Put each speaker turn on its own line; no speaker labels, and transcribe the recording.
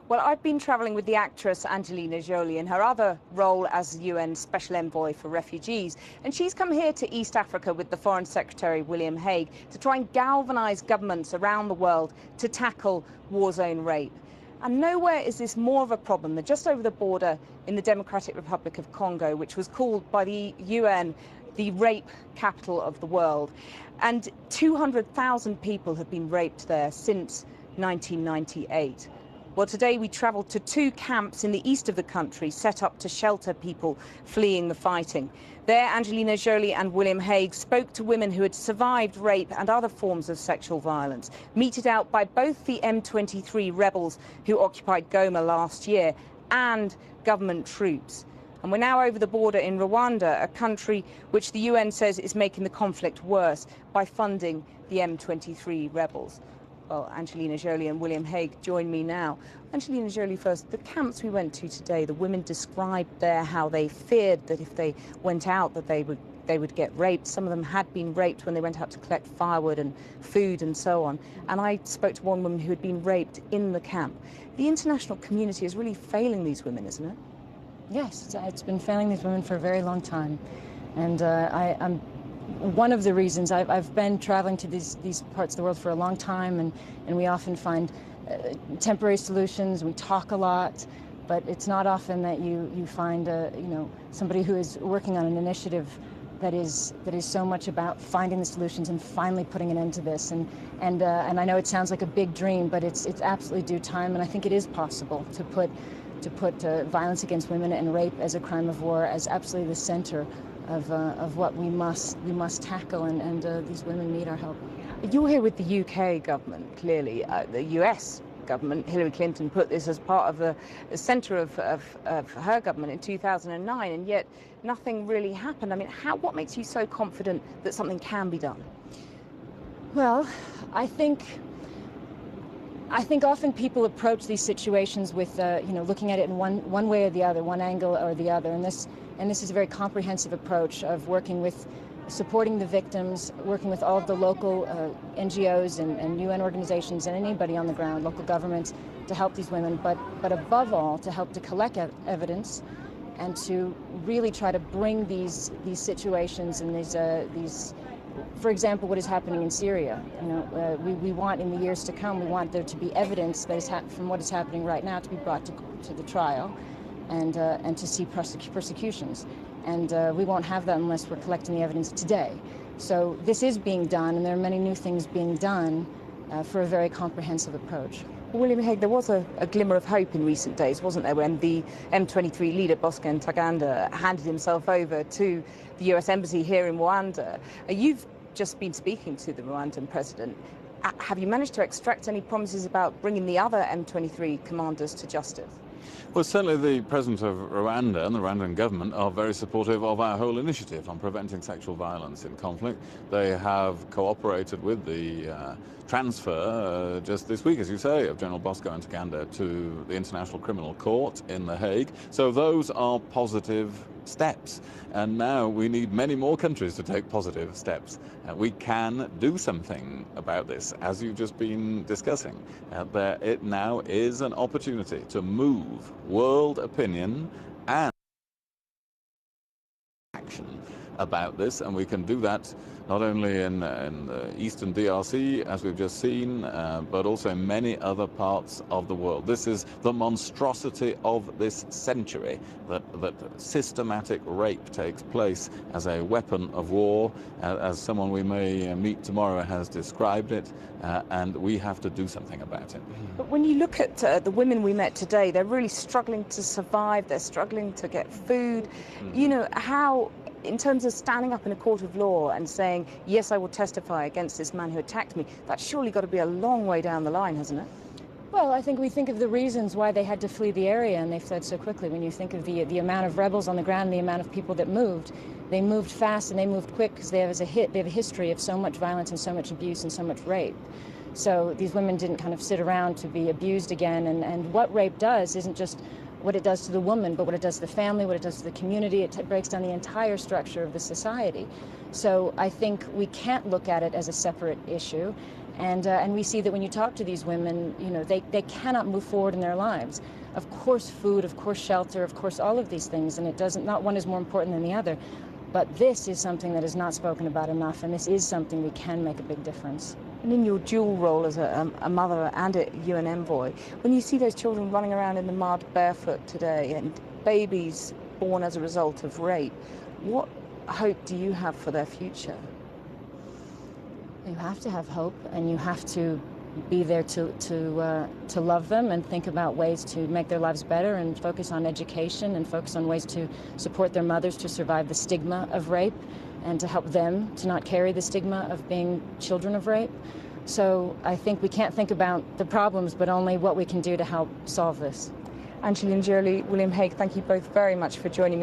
Well, I've been travelling with the actress Angelina Jolie in her other role as UN Special Envoy for Refugees. And she's come here to East Africa with the Foreign Secretary, William Hague, to try and galvanise governments around the world to tackle war zone rape. And nowhere is this more of a problem than just over the border in the Democratic Republic of Congo, which was called by the UN the rape capital of the world. And 200,000 people have been raped there since 1998. Well, today we travelled to two camps in the east of the country set up to shelter people fleeing the fighting. There, Angelina Jolie and William Hague spoke to women who had survived rape and other forms of sexual violence, meted out by both the M23 rebels who occupied Goma last year and government troops. And we're now over the border in Rwanda, a country which the UN says is making the conflict worse by funding the M23 rebels. Well, Angelina Jolie and William Hague join me now. Angelina Jolie first. The camps we went to today, the women described there how they feared that if they went out that they would get raped. Some of them had been raped when they went out to collect firewood and food and so on. And I spoke to one woman who had been raped in the camp. The international community is really failing these women, isn't it?
Yes, it's been failing these women for a very long time. And I'm one of the reasons I've been traveling to these parts of the world for a long time, and we often find temporary solutions. We talk a lot, but it's not often that you find somebody who is working on an initiative that is so much about finding the solutions and finally putting an end to this. And I know it sounds like a big dream, but it's absolutely due time, and I think it is possible to put violence against women and rape as a crime of war as absolutely the center of what we must tackle, and these women need our help.
You're here with the UK government, clearly. The US government, Hillary Clinton, put this as part of the centre of her government in 2009, and yet nothing really happened. I mean, what makes you so confident that something can be done?
Well, I think often people approach these situations with, looking at it in one way or the other, one angle or the other, and this is a very comprehensive approach of supporting the victims, working with all of the local NGOs and UN organizations and anybody on the ground, local governments, to help these women, but above all, to help to collect evidence and to really try to bring these situations and these, for example, what is happening in Syria. We want in the years to come, we want there to be evidence that is from what is happening right now to be brought to the trial, and to see prosecutions. And we won't have that unless we're collecting the evidence today. So this is being done, and there are many new things being done for a very comprehensive approach.
William Hague, there was a glimmer of hope in recent days, wasn't there, when the M23 leader, Bosco Ntaganda, handed himself over to the US Embassy here in Rwanda. You've just been speaking to the Rwandan president. Have you managed to extract any promises about bringing the other M23 commanders to justice?
Well, certainly the president of Rwanda and the Rwandan government are very supportive of our whole initiative on preventing sexual violence in conflict. They have cooperated with the transfer just this week, as you say, of General Bosco Ntaganda to the International Criminal Court in The Hague. So those are positive steps. And now we need many more countries to take positive steps. We can do something about this, as you've just been discussing. It now is an opportunity to move world opinion and action about this, and we can do that not only in the eastern DRC, as we've just seen, but also in many other parts of the world. This is the monstrosity of this century, that systematic rape takes place as a weapon of war, as someone we may meet tomorrow has described it, and we have to do something about it.
But when you look at the women we met today, they're really struggling to survive, they're struggling to get food. You know, how, in terms of standing up in a court of law and saying, yes, I will testify against this man who attacked me, that's surely got to be a long way down the line, hasn't it?
Well, I think we think of the reasons why they had to flee the area, and they fled so quickly. When you think of the amount of rebels on the ground and the amount of people that moved, they moved fast and they moved quick because they have a history of so much violence and so much abuse and so much rape. So these women didn't kind of sit around to be abused again, and what rape does isn't just what it does to the woman, but what it does to the family, what it does to the community. It breaks down the entire structure of the society. So I think we can't look at it as a separate issue. And we see that when you talk to these women, you know, they cannot move forward in their lives. Of course food, of course shelter, of course all of these things, and not one is more important than the other. But this is something that is not spoken about enough, and this is something we can make a big difference.
And in your dual role as a mother and a UN envoy, when you see those children running around in the mud barefoot today and babies born as a result of rape, what hope do you have for their future?
You have to have hope, and you have to be there to love them and think about ways to make their lives better, and focus on education and focus on ways to support their mothers to survive the stigma of rape and to help them to not carry the stigma of being children of rape. So I think we can't think about the problems, but only what we can do to help solve this.
Angelina Jolie, William Hague, thank you both very much for joining me.